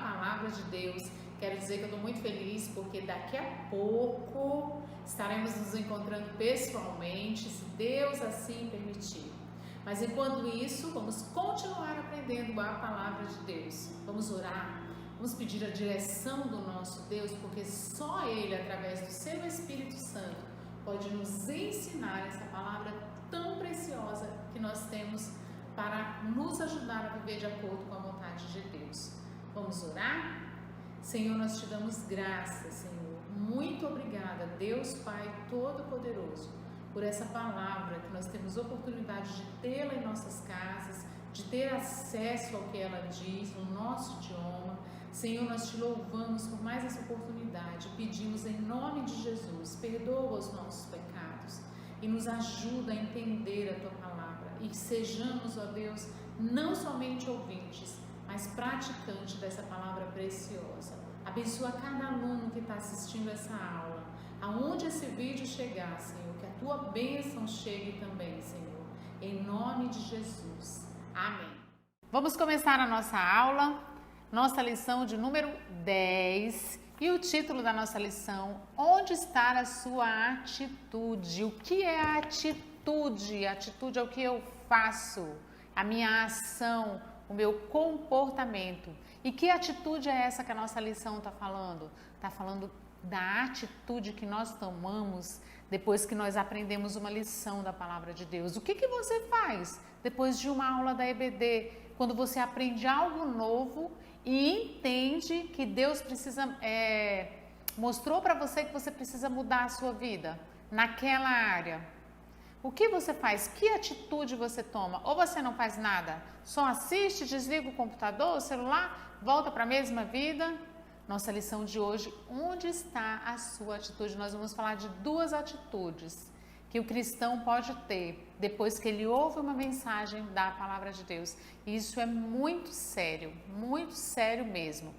palavra de Deus. Quero dizer que eu estou muito feliz porque daqui a pouco estaremos nos encontrando pessoalmente, se Deus assim permitir. Mas enquanto isso, vamos continuar aprendendo a palavra de Deus. Vamos orar, vamos pedir a direção do nosso Deus, porque só Ele, através do seu Espírito Santo, pode nos ensinar essa palavra tão preciosa que nós temos para nos ajudar a viver de acordo com a vontade de Deus. Vamos orar? Senhor, nós te damos graças, Senhor. Muito obrigada, Deus Pai Todo-Poderoso, por essa palavra que nós temos oportunidade de tê-la em nossas casas, de ter acesso ao que ela diz no nosso idioma. Senhor, nós te louvamos por mais essa oportunidade. Pedimos em nome de Jesus, perdoa os nossos pecados e nos ajuda a entender a tua palavra e que sejamos, ó Deus, não somente ouvintes, mas praticante dessa palavra preciosa. Abençoa cada aluno que está assistindo essa aula. Aonde esse vídeo chegar, Senhor, que a tua bênção chegue também, Senhor. Em nome de Jesus. Amém. Vamos começar a nossa aula, nossa lição de número 10. E o título da nossa lição, onde está a sua atitude? O que é a atitude? A atitude é o que eu faço, a minha ação, o meu comportamento. E que atitude é essa que a nossa lição está falando? Está falando da atitude que nós tomamos depois que nós aprendemos uma lição da palavra de Deus. O que você faz depois de uma aula da EBD, quando você aprende algo novo e entende que Deus mostrou para você que você precisa mudar a sua vida naquela área? O que você faz? Que atitude você toma? Ou você não faz nada? Só assiste, desliga o computador, o celular, volta para a mesma vida? Nossa lição de hoje, onde está a sua atitude? Nós vamos falar de duas atitudes que o cristão pode ter depois que ele ouve uma mensagem da palavra de Deus. E isso é muito sério mesmo.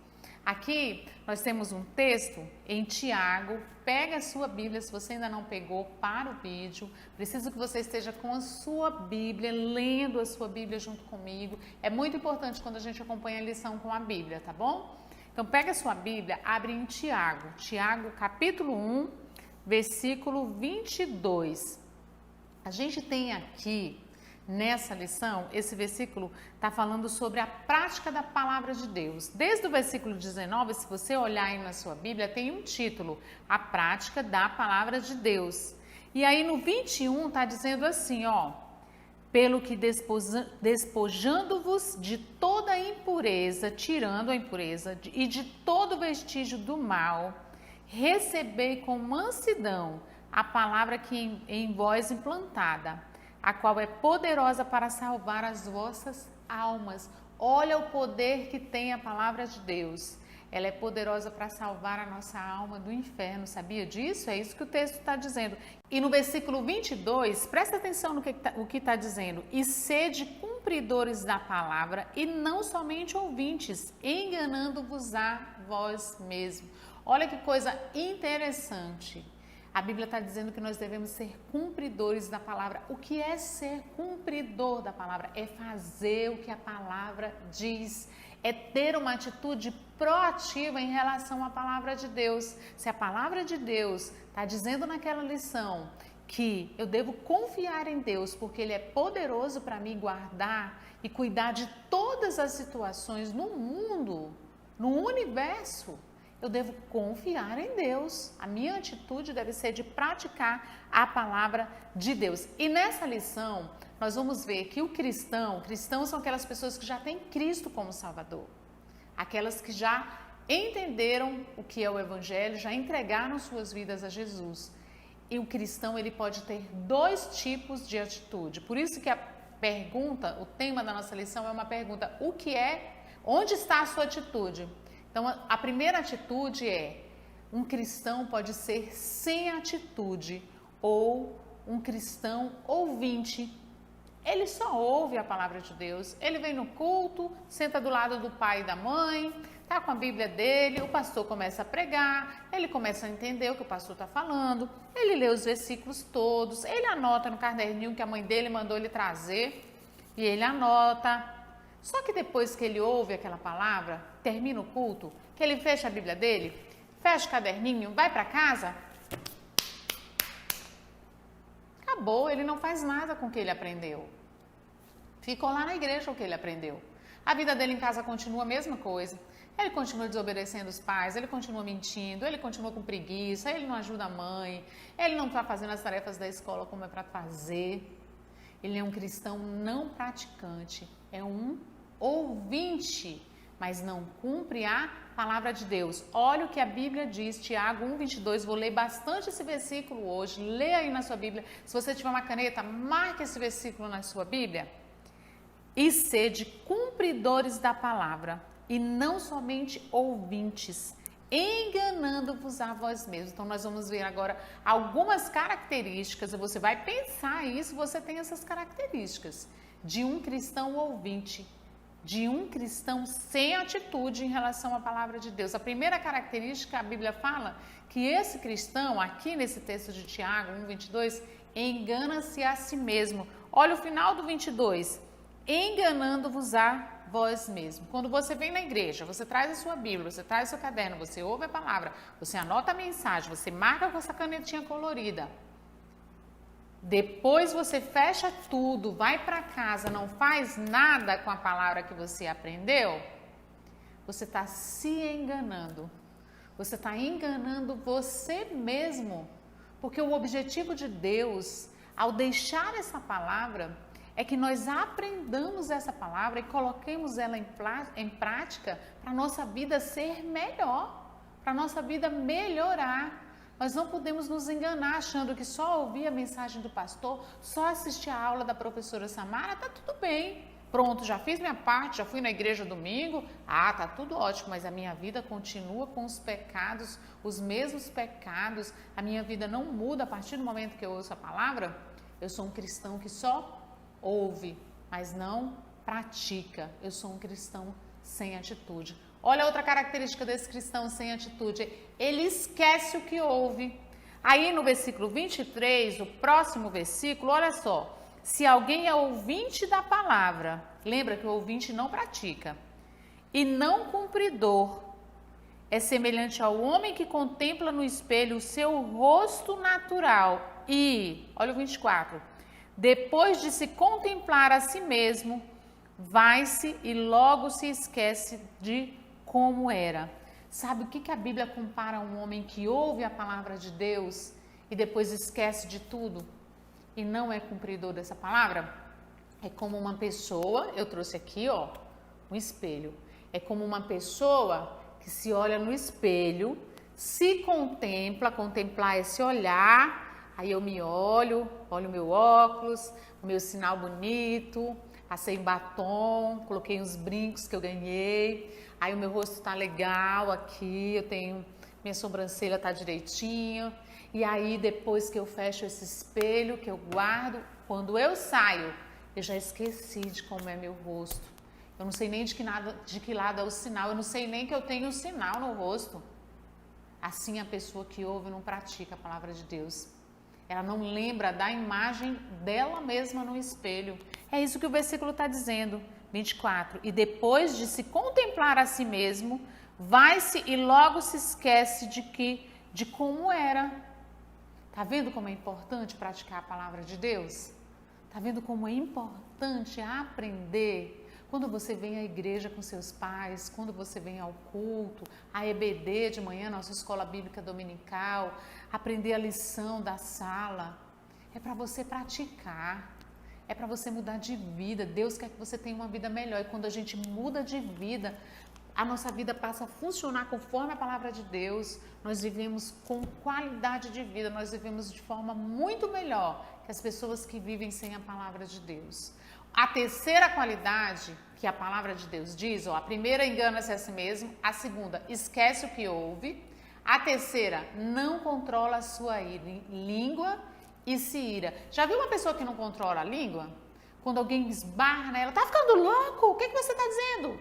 Aqui nós temos um texto em Tiago. Pega a sua Bíblia, se você ainda não pegou, para o vídeo. Preciso que você esteja com a sua Bíblia, lendo a sua Bíblia junto comigo. É muito importante quando a gente acompanha a lição com a Bíblia, tá bom? Então pega a sua Bíblia, abre em Tiago capítulo 1, versículo 22. A gente tem aqui, nessa lição, esse versículo está falando sobre a prática da palavra de Deus. Desde o versículo 19, se você olhar aí na sua Bíblia, tem um título, a prática da palavra de Deus. E aí no 21 está dizendo assim, ó, pelo que despojando-vos de toda a impureza, tirando a impureza, e de todo vestígio do mal, recebei com mansidão a palavra que em vós implantada, a qual é poderosa para salvar as vossas almas. Olha o poder que tem a palavra de Deus. Ela é poderosa para salvar a nossa alma do inferno, sabia disso? É isso que o texto está dizendo. E no versículo 22, presta atenção no que está dizendo. E sede cumpridores da palavra e não somente ouvintes, enganando-vos a vós mesmos. Olha que coisa interessante. A Bíblia está dizendo que nós devemos ser cumpridores da palavra. O que é ser cumpridor da palavra? É fazer o que a palavra diz. É ter uma atitude proativa em relação à palavra de Deus. Se a palavra de Deus está dizendo naquela lição que eu devo confiar em Deus porque Ele é poderoso para me guardar e cuidar de todas as situações no mundo, no universo, eu devo confiar em Deus. A minha atitude deve ser de praticar a palavra de Deus. E nessa lição, nós vamos ver que cristãos são aquelas pessoas que já têm Cristo como Salvador. Aquelas que já entenderam o que é o Evangelho, já entregaram suas vidas a Jesus. E o cristão, ele pode ter dois tipos de atitude. Por isso que a pergunta, o tema da nossa lição é uma pergunta: onde está a sua atitude? Então, a primeira atitude é, um cristão pode ser sem atitude ou um cristão ouvinte. Ele só ouve a palavra de Deus, ele vem no culto, senta do lado do pai e da mãe, tá com a Bíblia dele, o pastor começa a pregar, ele começa a entender o que o pastor está falando, ele lê os versículos todos, ele anota no caderninho que a mãe dele mandou ele trazer e ele anota. Só que depois que ele ouve aquela palavra, termina o culto, que ele fecha a Bíblia dele, fecha o caderninho, vai para casa, acabou, ele não faz nada com o que ele aprendeu. Ficou lá na igreja o que ele aprendeu. A vida dele em casa continua a mesma coisa. Ele continua desobedecendo os pais, ele continua mentindo, ele continua com preguiça, ele não ajuda a mãe, ele não está fazendo as tarefas da escola como é para fazer. Ele é um cristão não praticante, é um ouvinte, mas não cumpre a palavra de Deus. Olha o que a Bíblia diz, Tiago 1:22, vou ler bastante esse versículo hoje, lê aí na sua Bíblia. Se você tiver uma caneta, marque esse versículo na sua Bíblia. E sede cumpridores da palavra, e não somente ouvintes, enganando-vos a vós mesmos. Então, nós vamos ver agora algumas características, e você vai pensar isso, você tem essas características, de um cristão ouvinte, de um cristão sem atitude em relação à palavra de Deus. A primeira característica, a Bíblia fala que esse cristão, aqui nesse texto de Tiago 1:22, engana-se a si mesmo. Olha o final do 22, enganando-vos a vós mesmos. Quando você vem na igreja, você traz a sua Bíblia, você traz o seu caderno, você ouve a palavra, você anota a mensagem, você marca com essa canetinha colorida. Depois você fecha tudo, vai para casa, não faz nada com a palavra que você aprendeu, você está se enganando. Você está enganando você mesmo. Porque o objetivo de Deus, ao deixar essa palavra, é que nós aprendamos essa palavra e coloquemos ela em prática para a nossa vida ser melhor, para a nossa vida melhorar. Nós não podemos nos enganar achando que só ouvir a mensagem do pastor, só assistir a aula da professora Samara, tá tudo bem. Pronto, já fiz minha parte, já fui na igreja domingo, tá tudo ótimo, mas a minha vida continua com os pecados, os mesmos pecados, a minha vida não muda a partir do momento que eu ouço a palavra. Eu sou um cristão que só ouve, mas não pratica. Eu sou um cristão sem atitude. Olha outra característica desse cristão sem atitude. Ele esquece o que ouve. Aí no versículo 23, o próximo versículo, olha só. Se alguém é ouvinte da palavra, lembra que o ouvinte não pratica, e não cumpridor, é semelhante ao homem que contempla no espelho o seu rosto natural e, olha o 24, depois de se contemplar a si mesmo, vai-se e logo se esquece de como era. Sabe o que a Bíblia compara a um homem que ouve a palavra de Deus e depois esquece de tudo e não é cumpridor dessa palavra? É como uma pessoa, eu trouxe aqui, um espelho. É como uma pessoa que se olha no espelho, se contempla, contemplar é se olhar. Aí eu me olho o meu óculos, o meu sinal bonito, passei batom, coloquei uns brincos que eu ganhei. Aí o meu rosto tá legal aqui, eu tenho, minha sobrancelha tá direitinho. E aí depois que eu fecho esse espelho, que eu guardo, quando eu saio, eu já esqueci de como é meu rosto. Eu não sei nem de que lado é o sinal, eu não sei nem que eu tenho um sinal no rosto. Assim a pessoa que ouve não pratica a palavra de Deus. Ela não lembra da imagem dela mesma no espelho. É isso que o versículo está dizendo, 24. E depois de se contemplar a si mesmo, vai-se e logo se esquece de como era. Tá vendo como é importante praticar a palavra de Deus? Tá vendo como é importante aprender? Quando você vem à igreja com seus pais, quando você vem ao culto, à EBD de manhã, nossa escola bíblica dominical, aprender a lição da sala, é para você praticar, é para você mudar de vida. Deus quer que você tenha uma vida melhor. E quando a gente muda de vida, a nossa vida passa a funcionar conforme a palavra de Deus. Nós vivemos com qualidade de vida, nós vivemos de forma muito melhor que as pessoas que vivem sem a palavra de Deus. A terceira qualidade que a palavra de Deus diz, a primeira engana-se a si mesmo, a segunda esquece o que ouve, a terceira não controla a sua língua e se ira. Já viu uma pessoa que não controla a língua? Quando alguém esbarra nela, tá ficando louco? O que você está dizendo?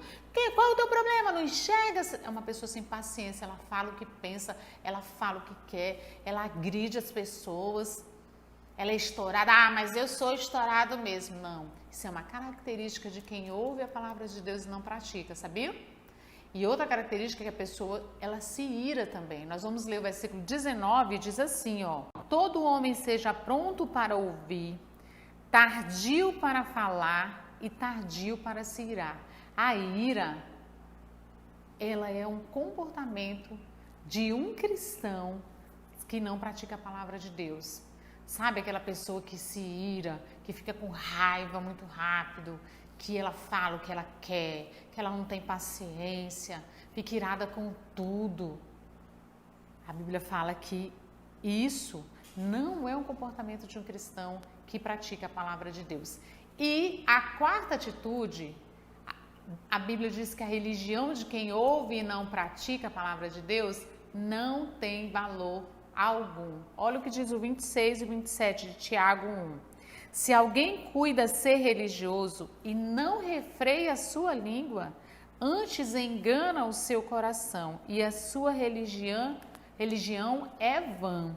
Qual é o teu problema? Não enxerga? É uma pessoa sem paciência, ela fala o que pensa, ela fala o que quer, ela agride as pessoas. Ela é estourada, mas eu sou estourado mesmo. Não, isso é uma característica de quem ouve a palavra de Deus e não pratica, sabia? E outra característica é que a pessoa, ela se ira também. Nós vamos ler o versículo 19, diz assim, ó: todo homem seja pronto para ouvir, tardio para falar e tardio para se irar. A ira, ela é um comportamento de um cristão que não pratica a palavra de Deus. Sabe aquela pessoa que se ira, que fica com raiva muito rápido, que ela fala o que ela quer, que ela não tem paciência, fica irada com tudo. A Bíblia fala que isso não é um comportamento de um cristão que pratica a palavra de Deus. E a quarta atitude, a Bíblia diz que a religião de quem ouve e não pratica a palavra de Deus não tem valor algum. Olha o que diz o 26 e 27 de Tiago 1. Se alguém cuida ser religioso e não refreia a sua língua, antes engana o seu coração e a sua religião é vã.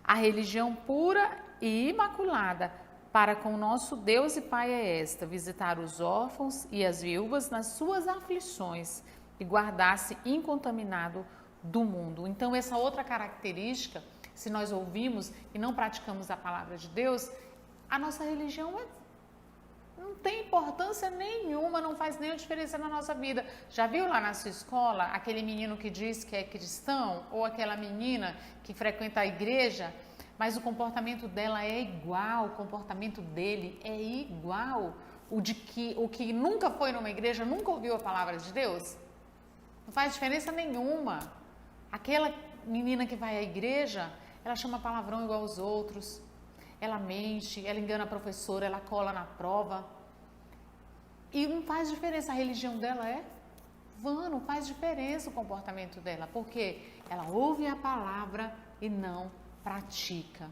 A religião pura e imaculada para com o nosso Deus e Pai é esta: visitar os órfãos e as viúvas nas suas aflições e guardar-se incontaminado do mundo. Então, essa outra característica, se nós ouvimos e não praticamos a palavra de Deus, a nossa religião não tem importância nenhuma, não faz nenhuma diferença na nossa vida. Já viu lá na sua escola aquele menino que diz que é cristão ou aquela menina que frequenta a igreja, mas o comportamento dela é igual, o comportamento dele é igual o que nunca foi numa igreja, nunca ouviu a palavra de Deus? Não faz diferença nenhuma. Aquela menina que vai à igreja, ela chama palavrão igual aos outros, ela mente, ela engana a professora, ela cola na prova. E não faz diferença, a religião dela é vã, não faz diferença o comportamento dela, porque ela ouve a palavra e não pratica.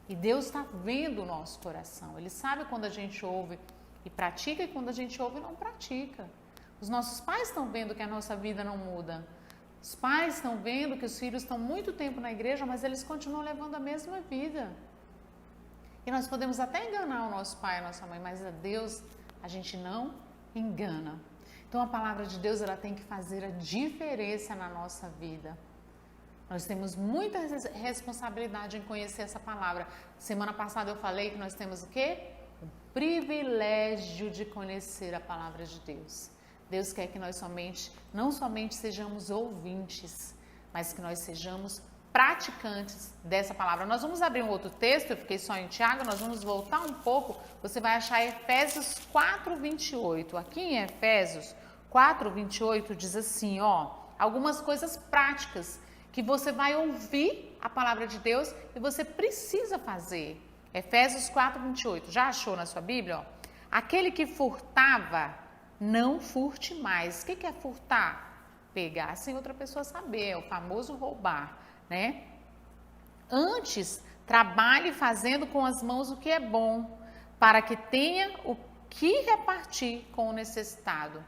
E Deus está vendo o nosso coração, Ele sabe quando a gente ouve e pratica e quando a gente ouve e não pratica. Os nossos pais estão vendo que a nossa vida não muda. Os pais estão vendo que os filhos estão muito tempo na igreja, mas eles continuam levando a mesma vida. E nós podemos até enganar o nosso pai e a nossa mãe, mas a Deus a gente não engana. Então a palavra de Deus, ela tem que fazer a diferença na nossa vida. Nós temos muita responsabilidade em conhecer essa palavra. Semana passada eu falei que nós temos o quê? O privilégio de conhecer a palavra de Deus. Deus quer que nós não somente sejamos ouvintes, mas que nós sejamos praticantes dessa palavra. Nós vamos abrir um outro texto, eu fiquei só em Tiago, nós vamos voltar um pouco, você vai achar Efésios 4:28. Aqui em Efésios 4:28 diz assim, ó, algumas coisas práticas que você vai ouvir a palavra de Deus e você precisa fazer. Efésios 4:28, já achou na sua Bíblia? Ó? Aquele que furtava, não furte mais. O que é furtar? Pegar sem outra pessoa saber, é o famoso roubar, né? Antes, trabalhe fazendo com as mãos o que é bom, para que tenha o que repartir com o necessitado.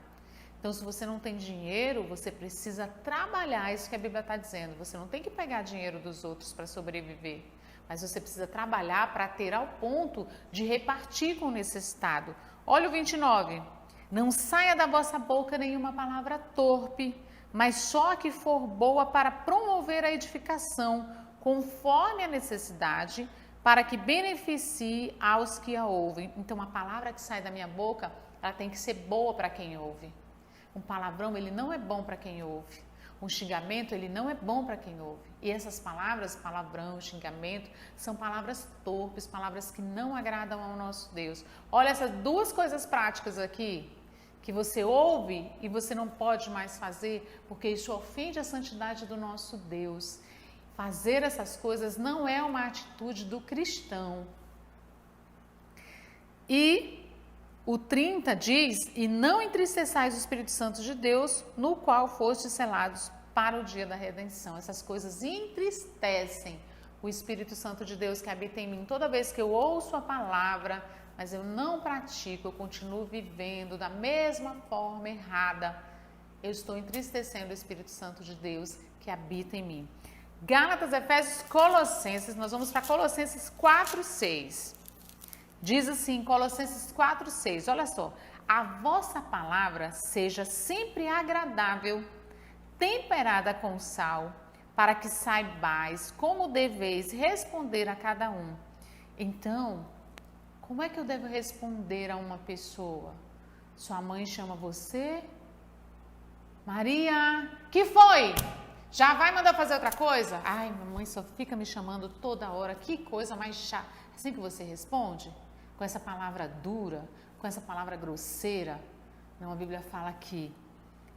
Então, se você não tem dinheiro, você precisa trabalhar, isso que a Bíblia está dizendo. Você não tem que pegar dinheiro dos outros para sobreviver, mas você precisa trabalhar para ter ao ponto de repartir com o necessitado. Olha o 29. Não saia da vossa boca nenhuma palavra torpe, mas só a que for boa para promover a edificação, conforme a necessidade, para que beneficie aos que a ouvem. Então, a palavra que sai da minha boca, ela tem que ser boa para quem ouve. Um palavrão, ele não é bom para quem ouve. Um xingamento, ele não é bom para quem ouve. E essas palavras, palavrão, xingamento, são palavras torpes, palavras que não agradam ao nosso Deus. Olha essas duas coisas práticas aqui, que você ouve e você não pode mais fazer, porque isso ofende a santidade do nosso Deus. Fazer essas coisas não é uma atitude do cristão. E o 30 diz, e não entristeçais o Espírito Santo de Deus, no qual fostes selados para o dia da redenção. Essas coisas entristecem o Espírito Santo de Deus que habita em mim. Toda vez que eu ouço a palavra, mas eu não pratico, eu continuo vivendo da mesma forma errada, eu estou entristecendo o Espírito Santo de Deus que habita em mim. Gálatas, Efésios, Colossenses, nós vamos para Colossenses 4:6. Diz assim, Colossenses 4:6, olha só. a vossa palavra seja sempre agradável, temperada com sal, para que saibais como deveis responder a cada um. Então, como é que eu devo responder a uma pessoa? Sua mãe chama você? Maria, que foi? Já vai mandar fazer outra coisa? Ai, mamãe só fica me chamando toda hora, que coisa mais chata. Assim que você responde? Com essa palavra dura, com essa palavra grosseira? Não, a Bíblia fala que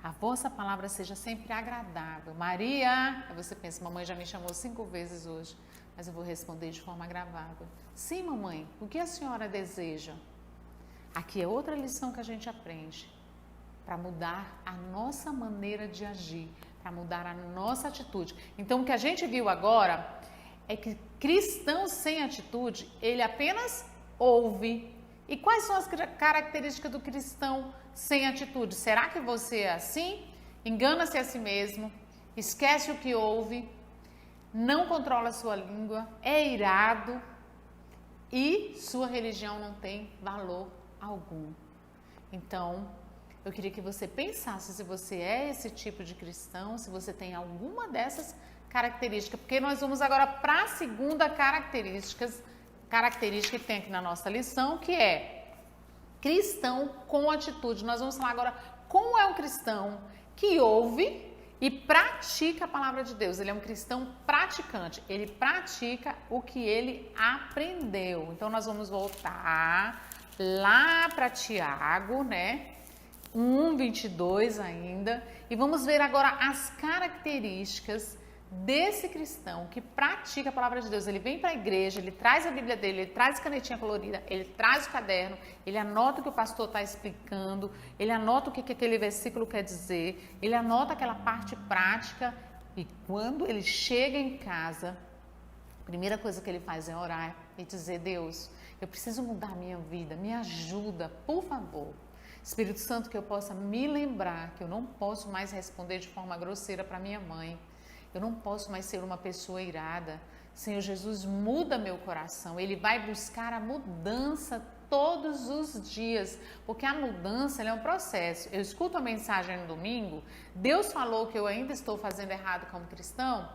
a vossa palavra seja sempre agradável. Maria, aí você pensa, mamãe já me chamou 5 vezes hoje, mas eu vou responder de forma agradável. Sim, mamãe, o que a senhora deseja? Aqui é outra lição que a gente aprende para mudar a nossa maneira de agir, para mudar a nossa atitude. Então, o que a gente viu agora é que cristão sem atitude, ele apenas ouve. E quais são as características do cristão sem atitude? Será que você é assim? Engana-se a si mesmo, esquece o que ouve, não controla a sua língua, é irado e sua religião não tem valor algum. Então, eu queria que você pensasse se você é esse tipo de cristão, se você tem alguma dessas características, porque nós vamos agora para a segunda característica que tem aqui na nossa lição, que é cristão com atitude. Nós vamos falar agora como é um cristão que ouve e pratica a palavra de Deus. Ele é um cristão praticante, ele pratica o que ele aprendeu. Então, nós vamos voltar lá para Tiago, né? 1:22 ainda, e vamos ver agora as características desse cristão que pratica a palavra de Deus. Ele vem para a igreja, ele traz a Bíblia dele, ele traz a canetinha colorida, ele traz o caderno, ele anota o que o pastor está explicando, ele anota o que aquele versículo quer dizer, ele anota aquela parte prática, e quando ele chega em casa, a primeira coisa que ele faz é orar e dizer: Deus, eu preciso mudar a minha vida, me ajuda, por favor. Espírito Santo, que eu possa me lembrar que eu não posso mais responder de forma grosseira para minha mãe. Eu não posso mais ser uma pessoa irada. Senhor Jesus, muda meu coração. Ele vai buscar a mudança todos os dias, porque a mudança é um processo. Eu escuto a mensagem no domingo, Deus falou que eu ainda estou fazendo errado como cristão.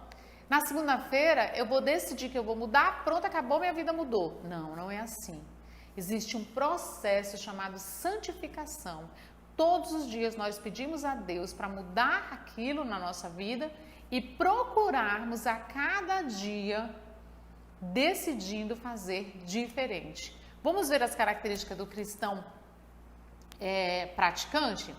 Na segunda-feira eu vou decidir que eu vou mudar, pronto, acabou, minha vida mudou. Não, não é assim. Existe um processo chamado santificação. Todos os dias nós pedimos a Deus para mudar aquilo na nossa vida e procurarmos a cada dia decidindo fazer diferente. Vamos ver as características do cristão praticante?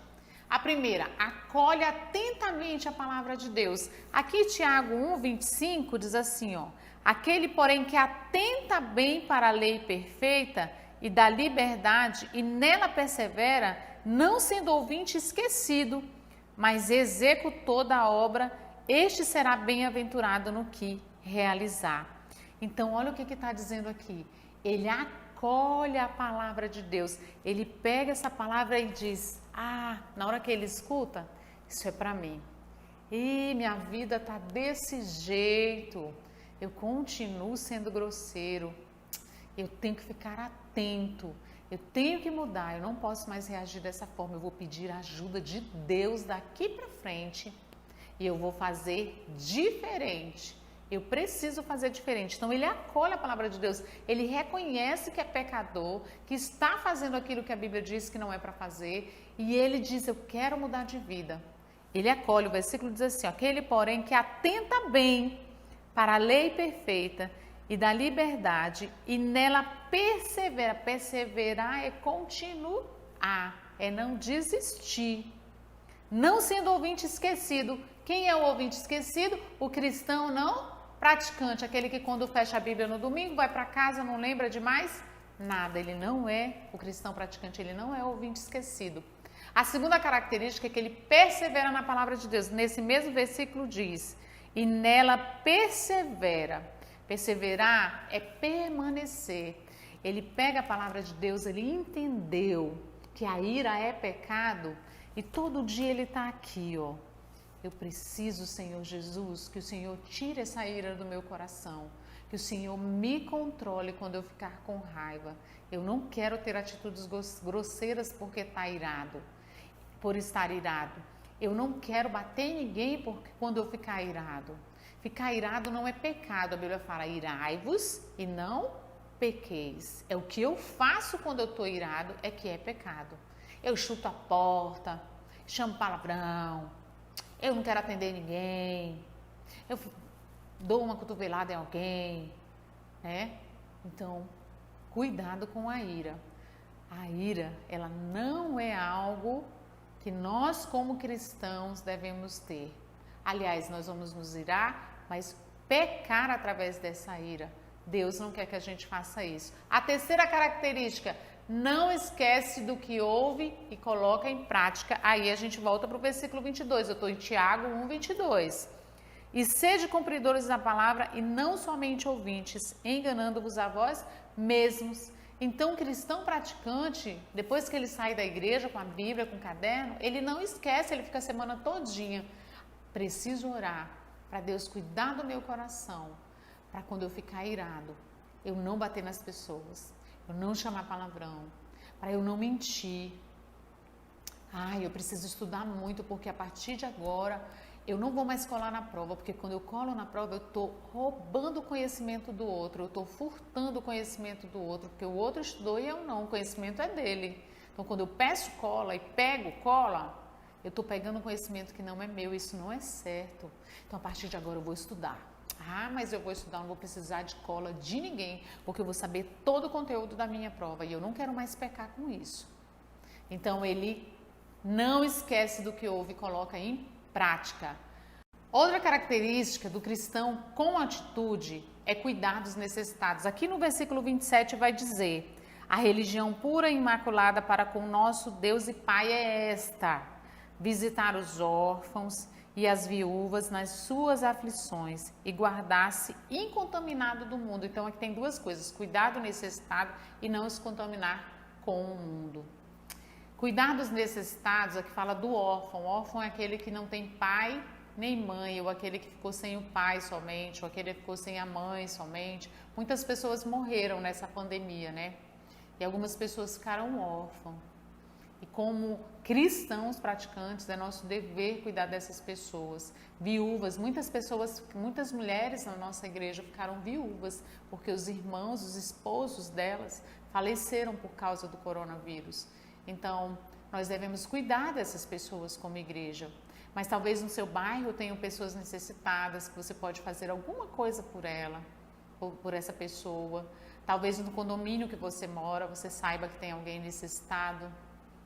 A primeira, acolhe atentamente a palavra de Deus. Aqui Tiago 1:25 diz assim, ó: aquele, porém, que atenta bem para a lei perfeita e da liberdade e nela persevera, não sendo ouvinte esquecido, mas executor da obra, este será bem-aventurado no que realizar. Então, olha o que está dizendo aqui. Ele acolhe a palavra de Deus. Ele pega essa palavra e diz: na hora que ele escuta, isso é para mim. E minha vida está desse jeito. Eu continuo sendo grosseiro. Eu tenho que ficar atento. Eu tenho que mudar. Eu não posso mais reagir dessa forma. Eu vou pedir a ajuda de Deus daqui para frente. E eu vou fazer diferente. Eu preciso fazer diferente. Então, ele acolhe a palavra de Deus. Ele reconhece que é pecador, que está fazendo aquilo que a Bíblia diz que não é para fazer. E ele diz: eu quero mudar de vida. Ele acolhe. O versículo diz assim: aquele, porém, que atenta bem para a lei perfeita e da liberdade e nela persevera. Perseverar é continuar, é não desistir. Não sendo ouvinte esquecido. Quem é o ouvinte esquecido? O cristão não praticante, aquele que quando fecha a Bíblia no domingo, vai para casa, não lembra de mais nada. Ele não é o cristão praticante, ele não é o ouvinte esquecido. A segunda característica é que ele persevera na palavra de Deus. Nesse mesmo versículo diz: e nela persevera. Perseverar é permanecer. Ele pega a palavra de Deus, ele entendeu que a ira é pecado e todo dia ele está aqui, ó. Eu preciso, Senhor Jesus, que o Senhor tire essa ira do meu coração, Que o Senhor me controle quando eu ficar com raiva. Eu não quero ter atitudes grosseiras porque está irado, por estar irado. Eu não quero bater em ninguém porque quando eu ficar irado. Ficar irado não é pecado. A Bíblia fala, irai-vos e não pequeis. É o que eu faço quando eu estou irado é que é pecado. Eu chuto a porta, chamo palavrão, eu não quero atender ninguém, eu dou uma cotovelada em alguém, né? Então, cuidado com a ira. A ira, ela não é algo que nós como cristãos devemos ter. Aliás, nós vamos nos irar, mas pecar através dessa ira. Deus não quer que a gente faça isso. A terceira característica, não esquece do que ouve e coloca em prática. Aí a gente volta para o versículo 22. Eu estou em Tiago 1, 22. E sede cumpridores da palavra e não somente ouvintes, enganando-vos a vós mesmos. Então, o cristão praticante, depois que ele sai da igreja com a Bíblia, com o caderno, ele não esquece, ele fica a semana todinha. Preciso orar para Deus cuidar do meu coração, para quando eu ficar irado, eu não bater nas pessoas, eu não chamar palavrão, para eu não mentir. Eu preciso estudar muito, porque a partir de agora eu não vou mais colar na prova, porque quando eu colo na prova eu estou roubando o conhecimento do outro, eu estou furtando o conhecimento do outro, porque o outro estudou e eu não, o conhecimento é dele. Então, quando eu peço cola e pego cola, eu estou pegando um conhecimento que não é meu, isso não é certo. Então, a partir de agora eu vou estudar. Mas eu vou estudar, não vou precisar de cola de ninguém, porque eu vou saber todo o conteúdo da minha prova e eu não quero mais pecar com isso. Então, ele não esquece do que ouve e coloca em prática. Outra característica do cristão com atitude é cuidar dos necessitados. Aqui no versículo 27 vai dizer: a religião pura e imaculada para com nosso Deus e Pai é esta: visitar os órfãos e as viúvas nas suas aflições e guardar-se incontaminado do mundo. Então aqui tem duas coisas: cuidar do necessitado e não se contaminar com o mundo. Cuidar dos necessitados, aqui fala do órfão. O órfão é aquele que não tem pai nem mãe, ou aquele que ficou sem o pai somente, ou aquele que ficou sem a mãe somente. Muitas pessoas morreram nessa pandemia, né? E algumas pessoas ficaram órfãos. E como cristãos praticantes, é nosso dever cuidar dessas pessoas. Viúvas, muitas mulheres na nossa igreja ficaram viúvas, porque os irmãos, os esposos delas faleceram por causa do coronavírus. Então, nós devemos cuidar dessas pessoas como igreja. Mas talvez no seu bairro tenham pessoas necessitadas, que você pode fazer alguma coisa por ela, ou por essa pessoa. Talvez no condomínio que você mora, você saiba que tem alguém necessitado.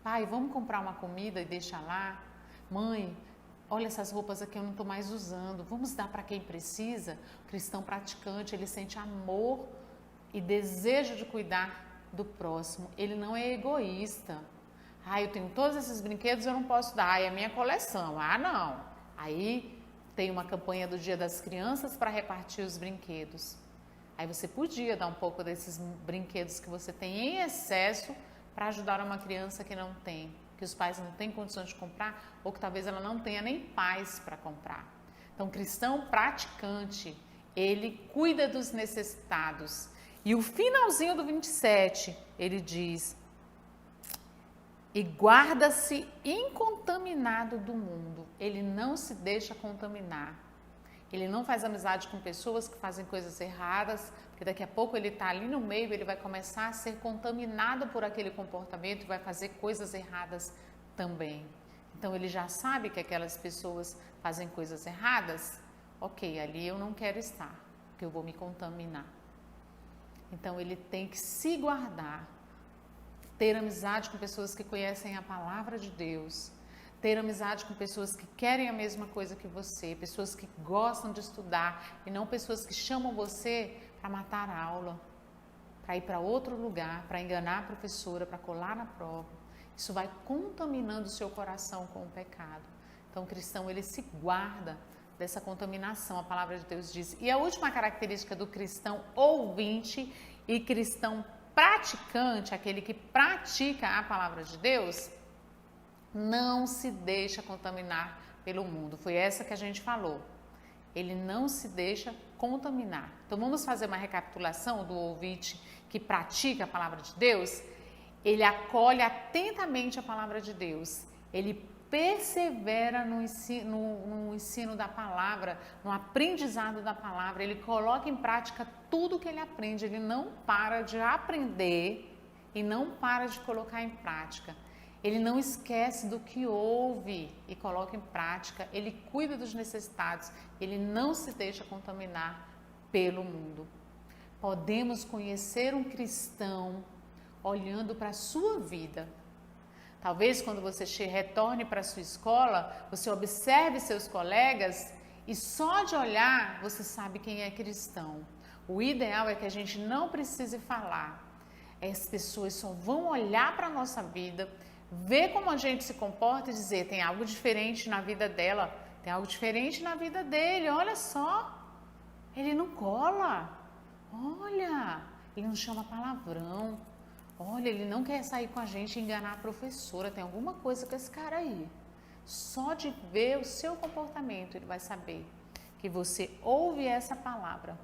Pai, vamos comprar uma comida e deixar lá? Mãe, olha essas roupas aqui, eu não estou mais usando. Vamos dar para quem precisa? O cristão praticante, ele sente amor e desejo de cuidar do próximo. Ele não é egoísta. Eu tenho todos esses brinquedos, eu não posso dar. É minha coleção. Não. Aí tem uma campanha do Dia das Crianças para repartir os brinquedos. Aí você podia dar um pouco desses brinquedos que você tem em excesso para ajudar uma criança que não tem, que os pais não têm condições de comprar, ou que talvez ela não tenha nem pais para comprar. Então, cristão praticante, ele cuida dos necessitados. E o finalzinho do 27, ele diz: e guarda-se incontaminado do mundo. Ele não se deixa contaminar. Ele não faz amizade com pessoas que fazem coisas erradas, porque daqui a pouco ele está ali no meio, ele vai começar a ser contaminado por aquele comportamento e vai fazer coisas erradas também. Então ele já sabe que aquelas pessoas fazem coisas erradas. Ok, ali eu não quero estar, porque eu vou me contaminar. Então ele tem que se guardar, ter amizade com pessoas que conhecem a palavra de Deus, ter amizade com pessoas que querem a mesma coisa que você, pessoas que gostam de estudar e não pessoas que chamam você para matar a aula, para ir para outro lugar, para enganar a professora, para colar na prova. Isso vai contaminando o seu coração com o pecado. Então o cristão, ele se guarda dessa contaminação, a palavra de Deus diz. E a última característica do cristão ouvinte e cristão praticante, aquele que pratica a palavra de Deus, não se deixa contaminar pelo mundo. Foi essa que a gente falou. Ele não se deixa contaminar. Então vamos fazer uma recapitulação do ouvinte que pratica a palavra de Deus. Ele acolhe atentamente a palavra de Deus, ele persevera no ensino da palavra, no aprendizado da palavra, ele coloca em prática tudo que ele aprende, ele não para de aprender e não para de colocar em prática. Ele não esquece do que ouve e coloca em prática, ele cuida dos necessitados, ele não se deixa contaminar pelo mundo. Podemos conhecer um cristão olhando para a sua vida. Talvez quando você retorne para a sua escola, você observe seus colegas e só de olhar você sabe quem é cristão. O ideal é que a gente não precise falar. As pessoas só vão olhar para a nossa vida, ver como a gente se comporta e dizer, tem algo diferente na vida dela, tem algo diferente na vida dele, olha só, ele não cola, olha, ele não chama palavrão, olha, ele não quer sair com a gente e enganar a professora, tem alguma coisa com esse cara aí. Só de ver o seu comportamento, ele vai saber que você ouve essa palavra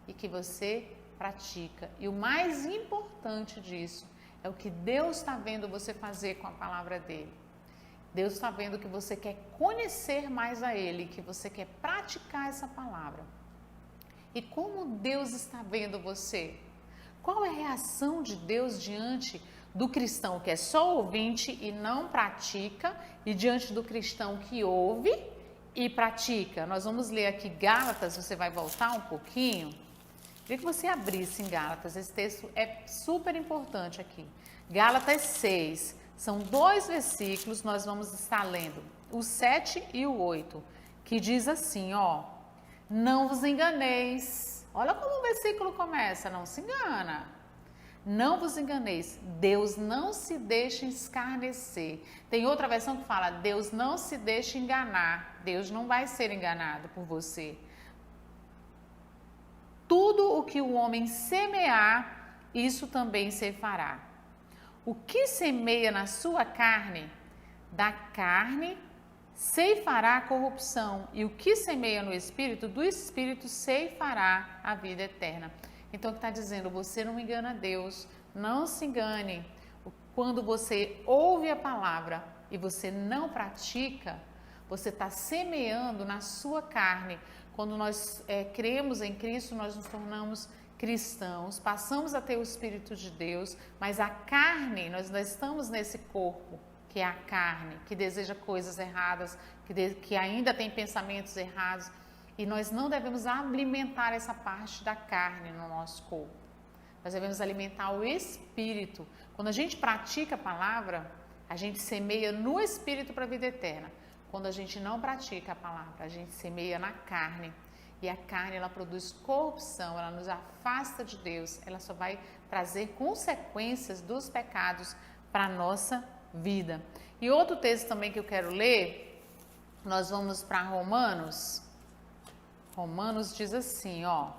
e que você pratica. E o mais importante disso é o que Deus está vendo você fazer com a palavra dele. Deus está vendo que você quer conhecer mais a ele, que você quer praticar essa palavra. E como Deus está vendo você? Qual é a reação de Deus diante do cristão que é só ouvinte e não pratica, e diante do cristão que ouve e pratica? Nós vamos ler aqui Gálatas, você vai voltar um pouquinho. Queria que você abrisse em Gálatas, esse texto é super importante aqui. Gálatas 6, são 2 versículos, nós vamos estar lendo o 7 e o 8, que diz assim, ó, não vos enganeis. Olha como o versículo começa, não se engana. Não vos enganeis, Deus não se deixa escarnecer. Tem outra versão que fala, Deus não se deixa enganar, Deus não vai ser enganado por você. Tudo o que o homem semear, isso também se fará. O que semeia na sua carne, da carne ceifará a corrupção, e o que semeia no Espírito, do Espírito ceifará a vida eterna. Então, o que está dizendo? Você não engana Deus, não se engane. Quando você ouve a palavra e você não pratica, você está semeando na sua carne. Quando nós cremos em Cristo, nós nos tornamos cristãos, passamos a ter o Espírito de Deus, mas a carne, nós ainda estamos nesse corpo, que é a carne, que deseja coisas erradas, que ainda tem pensamentos errados, e nós não devemos alimentar essa parte da carne no nosso corpo. Nós devemos alimentar o Espírito. Quando a gente pratica a palavra, a gente semeia no Espírito para a vida eterna. Quando a gente não pratica a palavra, a gente semeia na carne. E a carne, ela produz corrupção, ela nos afasta de Deus, ela só vai trazer consequências dos pecados para a nossa vida. E outro texto também que eu quero ler, nós vamos para Romanos. Romanos diz assim, ó.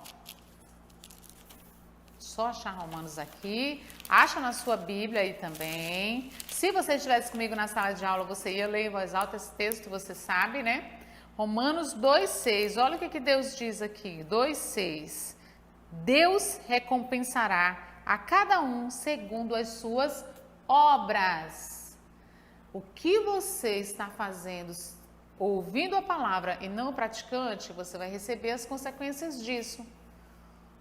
Só achar Romanos aqui. Acha na sua Bíblia aí também. Se você estivesse comigo na sala de aula, você ia ler em voz alta esse texto, você sabe, né? Romanos 2,6. Olha o que Deus diz aqui. 2,6. Deus recompensará a cada um segundo as suas obras. O que você está fazendo, ouvindo a palavra e não praticante, você vai receber as consequências disso.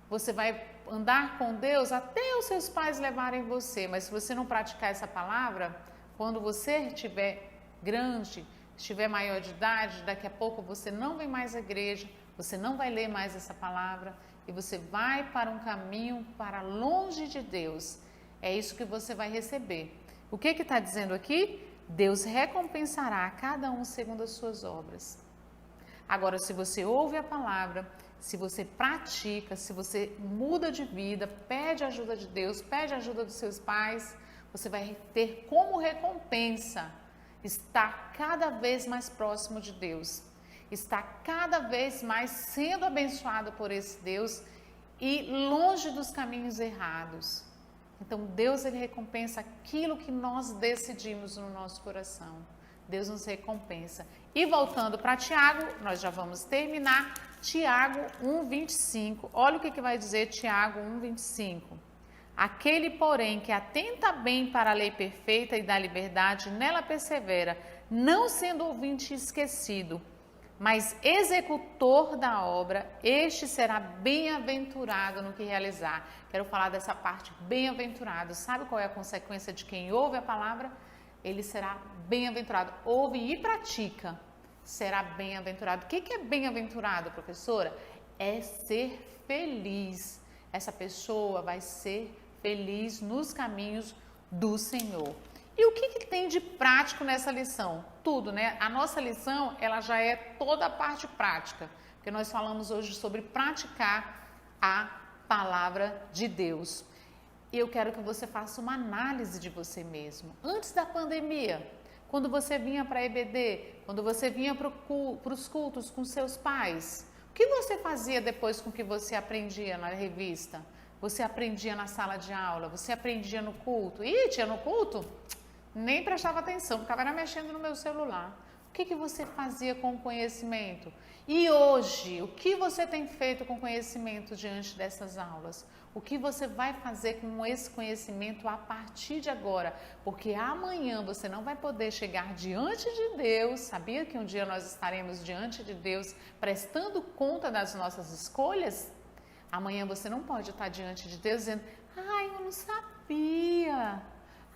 Você vai andar com Deus até os seus pais levarem você, mas se você não praticar essa palavra, quando você estiver grande, estiver maior de idade, daqui a pouco você não vem mais à igreja, você não vai ler mais essa palavra e você vai para um caminho para longe de Deus. É isso que você vai receber. O que está dizendo aqui? Deus recompensará a cada um segundo as suas obras. Agora, se você ouve a palavra, se você pratica, se você muda de vida, pede ajuda de Deus, pede ajuda dos seus pais, você vai ter como recompensa estar cada vez mais próximo de Deus, estar cada vez mais sendo abençoado por esse Deus e longe dos caminhos errados. Então, Deus, ele recompensa aquilo que nós decidimos no nosso coração. Deus nos recompensa. E voltando para Tiago, nós já vamos terminar. Tiago 1,25. Olha o que vai dizer Tiago 1,25. Aquele, porém, que atenta bem para a lei perfeita e da liberdade, nela persevera, não sendo ouvinte esquecido, mas executor da obra, este será bem-aventurado no que realizar. Quero falar dessa parte, bem-aventurado. Sabe qual é a consequência de quem ouve a palavra? Ele será bem-aventurado. Ouve e pratica, será bem-aventurado. O que é bem-aventurado, professora? É ser feliz. Essa pessoa vai ser feliz nos caminhos do Senhor. E o que tem de prático nessa lição? Tudo, né? A nossa lição, ela já é toda a parte prática, porque nós falamos hoje sobre praticar a palavra de Deus. E eu quero que você faça uma análise de você mesmo. Antes da pandemia, quando você vinha para a EBD, quando você vinha para os cultos com seus pais, o que você fazia depois com o que você aprendia na revista? Você aprendia na sala de aula, você aprendia no culto. Ih, tinha no culto? Nem prestava atenção, ficava mexendo no meu celular. O que você fazia com o conhecimento? E hoje, o que você tem feito com o conhecimento diante dessas aulas? O que você vai fazer com esse conhecimento a partir de agora? Porque amanhã você não vai poder chegar diante de Deus. Sabia que um dia nós estaremos diante de Deus prestando conta das nossas escolhas? Amanhã você não pode estar diante de Deus dizendo: ai, eu não sabia.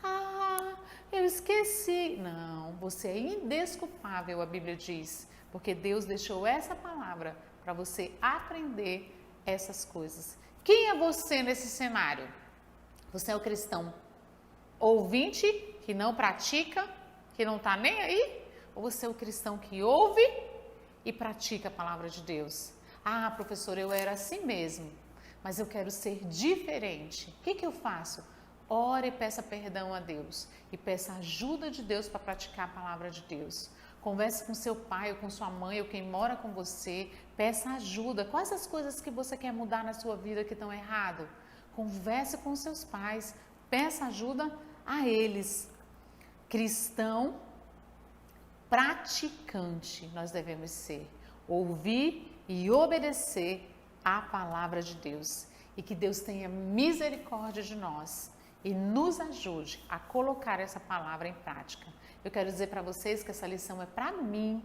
Ah, eu esqueci. Não, você é indesculpável, a Bíblia diz, porque Deus deixou essa palavra para você aprender essas coisas. Quem é você nesse cenário? Você é o cristão ouvinte, que não pratica, que não está nem aí? Ou você é o cristão que ouve e pratica a palavra de Deus? Ah, professor, eu era assim mesmo, mas eu quero ser diferente. O que eu faço? Ore e peça perdão a Deus e peça ajuda de Deus para praticar a palavra de Deus. Converse com seu pai ou com sua mãe ou quem mora com você, peça ajuda. Quais as coisas que você quer mudar na sua vida que estão errado? Converse com seus pais, peça ajuda a eles. Cristão praticante nós devemos ser, ouvir e obedecer a palavra de Deus. E que Deus tenha misericórdia de nós e nos ajude a colocar essa palavra em prática. Eu quero dizer para vocês que essa lição é para mim,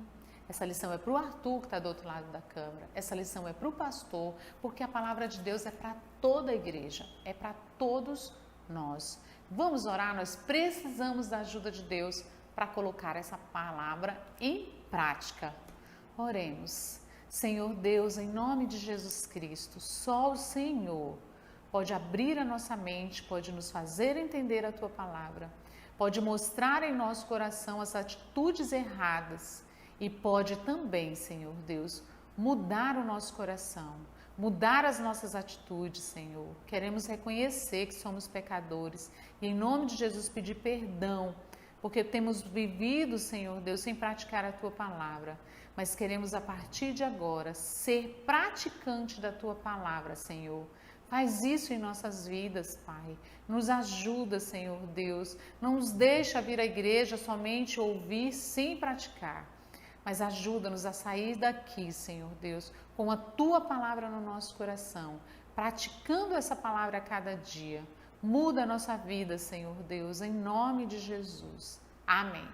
essa lição é para o Arthur que está do outro lado da câmera, essa lição é para o pastor, porque a palavra de Deus é para toda a igreja, é para todos nós. Vamos orar, nós precisamos da ajuda de Deus para colocar essa palavra em prática. Oremos. Senhor Deus, em nome de Jesus Cristo, só o Senhor pode abrir a nossa mente, pode nos fazer entender a Tua palavra, pode mostrar em nosso coração as atitudes erradas e pode também, Senhor Deus, mudar o nosso coração, mudar as nossas atitudes, Senhor. Queremos reconhecer que somos pecadores e em nome de Jesus pedir perdão, porque temos vivido, Senhor Deus, sem praticar a Tua palavra. Mas queremos a partir de agora ser praticante da Tua palavra, Senhor. Faz isso em nossas vidas, Pai. Nos ajuda, Senhor Deus. Não nos deixa vir à igreja somente ouvir sem praticar. Mas ajuda-nos a sair daqui, Senhor Deus, com a Tua palavra no nosso coração, praticando essa palavra a cada dia. Muda a nossa vida, Senhor Deus, em nome de Jesus. Amém.